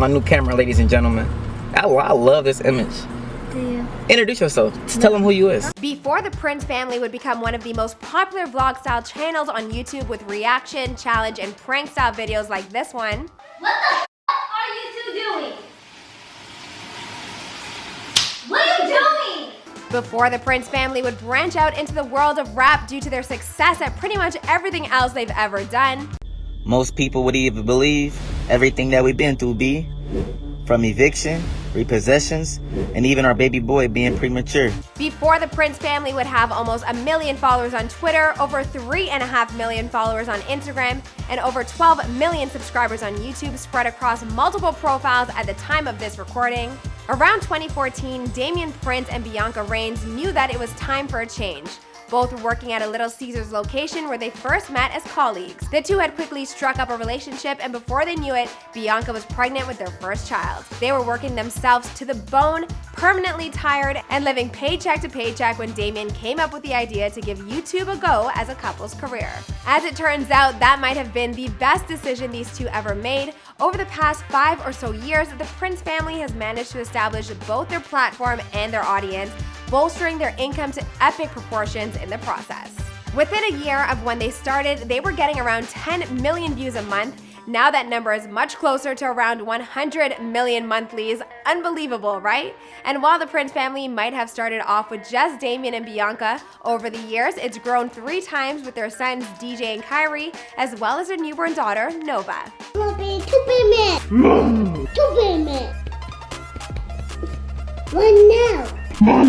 my new camera, ladies and gentlemen. I love this image. Do you? Introduce yourself. Just tell them who you is. Before the Prince family would become one of the most popular vlog-style channels on YouTube with reaction, challenge, and prank-style videos like this one. What the f are you two doing? What are you doing? Before the Prince family would branch out into the world of rap due to their success at pretty much everything else they've ever done. Most people would even believe everything that we've been through, B. From eviction, repossessions, and even our baby boy being premature. Before the Prince family would have almost 1 million followers on Twitter, over 3.5 million followers on Instagram, and over 12 million subscribers on YouTube spread across multiple profiles at the time of this recording. Around 2014, Damien Prince and Biannca Reigns knew that it was time for a change. Both were working at a Little Caesars location where they first met as colleagues. The two had quickly struck up a relationship, and before they knew it, Biannca was pregnant with their first child. They were working themselves to the bone, permanently tired, and living paycheck to paycheck when Damien came up with the idea to give YouTube a go as a couple's career. As it turns out, that might have been the best decision these two ever made. Over the past 5 or so years, the Prince family has managed to establish both their platform and their audience, bolstering their income to epic proportions in the process. Within a year of when they started, they were getting around 10 million views a month. Now that number is much closer to around 100 million monthlies. Unbelievable, right? And while the Prince family might have started off with just Damien and Biannca, over the years it's grown 3 times with their sons DJ and Kyrie, as well as their newborn daughter, Nova. Mommy, 2 payment. 2 payment. One now. Oh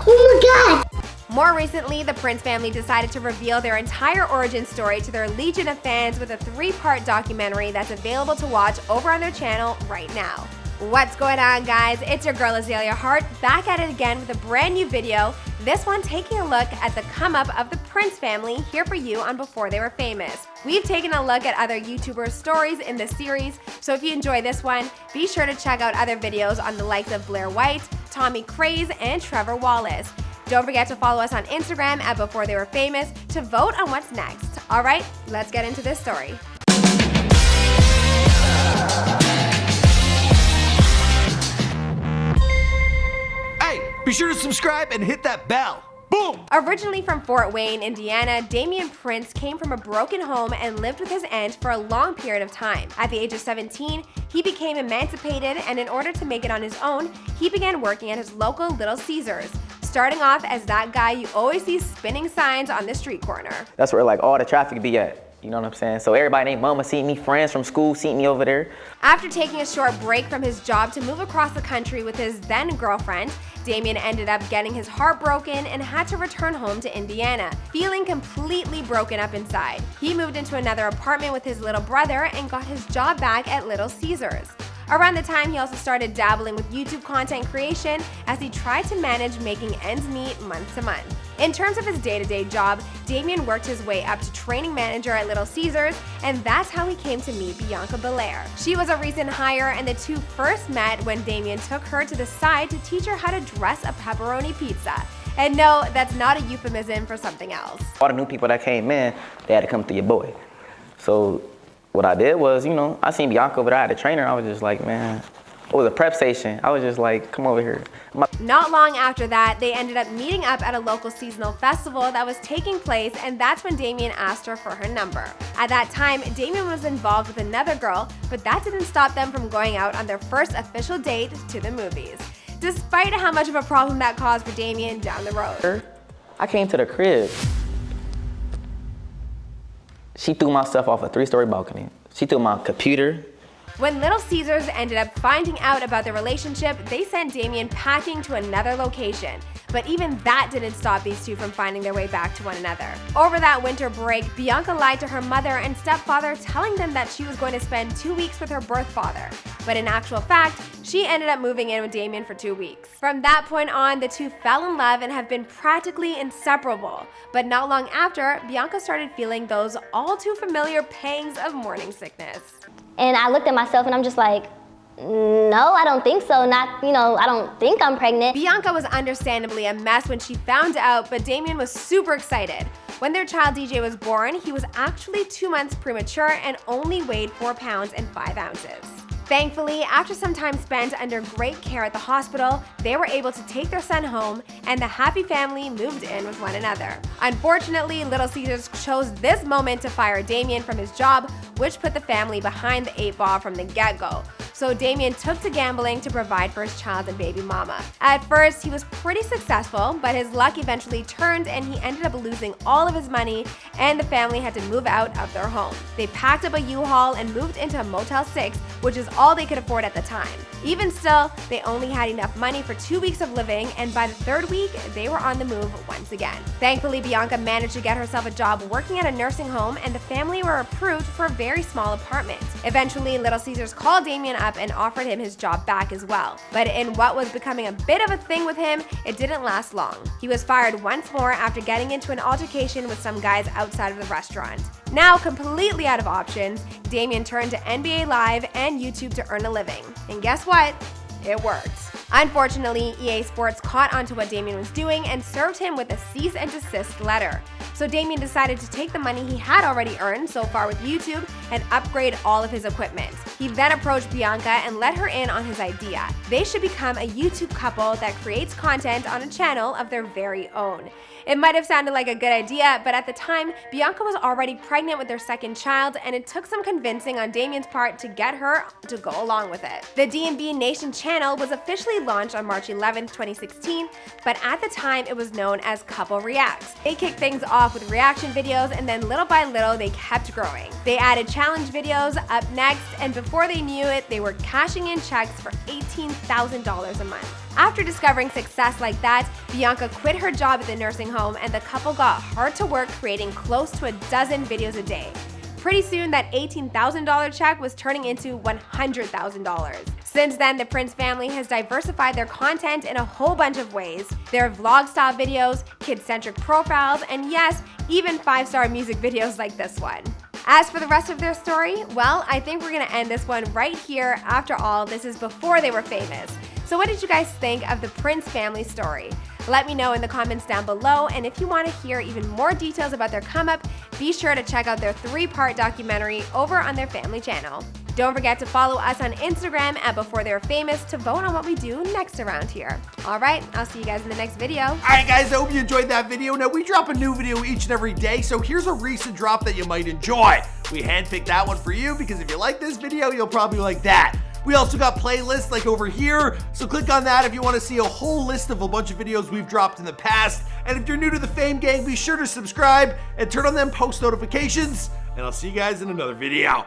my god! More recently, the Prince family decided to reveal their entire origin story to their legion of fans with a 3-part documentary that's available to watch over on their channel right now. What's going on, guys? It's your girl Azalea Hart, back at it again with a brand new video, this one taking a look at the come up of the Prince family here for you on Before They Were Famous. We've taken a look at other YouTubers' stories in this series, so if you enjoy this one, be sure to check out other videos on the likes of Blair White, Tommy Craze, and Trevor Wallace. Don't forget to follow us on Instagram at Before They Were Famous to vote on what's next. All right, let's get into this story. Hey, be sure to subscribe and hit that bell. Boom! Originally from Fort Wayne, Indiana, Damien Prince came from a broken home and lived with his aunt for a long period of time. At the age of 17, he became emancipated, and in order to make it on his own, he began working at his local Little Caesars, starting off as that guy you always see spinning signs on the street corner. That's where like all the traffic be at. You know what I'm saying? So everybody named mama seen me, friends from school seen me over there. After taking a short break from his job to move across the country with his then girlfriend, Damien ended up getting his heart broken and had to return home to Indiana, feeling completely broken up inside. He moved into another apartment with his little brother and got his job back at Little Caesars. Around the time, he also started dabbling with YouTube content creation as he tried to manage making ends meet month to month. In terms of his day-to-day job, Damien worked his way up to training manager at Little Caesars, and that's how he came to meet Biannca Belair. She was a recent hire, and the two first met when Damien took her to the side to teach her how to dress a pepperoni pizza. And no, that's not a euphemism for something else. All the new people that came in, they had to come through your boy. So what I did was, you know, I seen Biannca over there at the trainer. I was just like, man, it was a prep station. I was just like, come over here. Not long after that, they ended up meeting up at a local seasonal festival that was taking place, and that's when Damien asked her for her number. At that time, Damien was involved with another girl, but that didn't stop them from going out on their first official date to the movies, despite how much of a problem that caused for Damien down the road. I came to the crib. She threw my stuff off a 3-story balcony. She threw my computer. When Little Caesars ended up finding out about their relationship, they sent Damien packing to another location. But even that didn't stop these two from finding their way back to one another. Over that winter break, Biannca lied to her mother and stepfather, telling them that she was going to spend 2 weeks with her birth father. But in actual fact, she ended up moving in with Damien for 2 weeks. From that point on, the two fell in love and have been practically inseparable. But not long after, Biannca started feeling those all too familiar pangs of morning sickness. And I looked at myself and I'm just like, no, I don't think so. I don't think I'm pregnant. Biannca was understandably a mess when she found out, but Damien was super excited. When their child DJ was born, he was actually 2 months premature and only weighed 4 pounds and 5 ounces. Thankfully, after some time spent under great care at the hospital, they were able to take their son home, and the happy family moved in with one another. Unfortunately, Little Caesars chose this moment to fire Damien from his job, which put the family behind the 8 ball from the get-go. So Damien took to gambling to provide for his child and baby mama. At first, he was pretty successful, but his luck eventually turned and he ended up losing all of his money, and the family had to move out of their home. They packed up a U-Haul and moved into a Motel 6, which is all they could afford at the time. Even still, they only had enough money for 2 weeks of living, and by the 3rd week, they were on the move once again. Thankfully, Biannca managed to get herself a job working at a nursing home, and the family were approved for a very small apartment. Eventually, Little Caesars called Damien up and offered him his job back as well. But in what was becoming a bit of a thing with him, it didn't last long. He was fired once more after getting into an altercation with some guys outside of the restaurant. Now completely out of options, Damien turned to NBA Live and YouTube to earn a living. And guess what? It worked. Unfortunately, EA Sports caught onto what Damien was doing and served him with a cease and desist letter. So Damien decided to take the money he had already earned so far with YouTube and upgrade all of his equipment. He then approached Biannca and let her in on his idea. They should become a YouTube couple that creates content on a channel of their very own. It might have sounded like a good idea, but at the time, Biannca was already pregnant with their second child, and it took some convincing on Damien's part to get her to go along with it. The D&B Nation channel was officially launched on March 11, 2016, but at the time it was known as Couple Reacts. They kicked things off with reaction videos, and then little by little they kept growing. They added challenge videos up next, and before they knew it, they were cashing in checks for $18,000 a month. After discovering success like that, Biannca quit her job at the nursing home, and the couple got hard to work creating close to a dozen videos a day. Pretty soon, that $18,000 check was turning into $100,000. Since then, the Prince family has diversified their content in a whole bunch of ways. There are vlog-style videos, kid-centric profiles, and yes, even 5-star music videos like this one. As for the rest of their story, well, I think we're gonna end this one right here. After all, this is before they were famous. So what did you guys think of the Prince family story? Let me know in the comments down below, and if you want to hear even more details about their come up, be sure to check out their 3-part documentary over on their family channel. Don't forget to follow us on Instagram at Before They Were Famous to vote on what we do next around here. Alright, I'll see you guys in the next video. Alright guys, I hope you enjoyed that video. Now we drop a new video each and every day, so here's a recent drop that you might enjoy. We handpicked that one for you because if you like this video, you'll probably like that. We also got playlists like over here, so click on that if you want to see a whole list of a bunch of videos we've dropped in the past. And if you're new to the Fame Gang, be sure to subscribe and turn on them post notifications, and I'll see you guys in another video.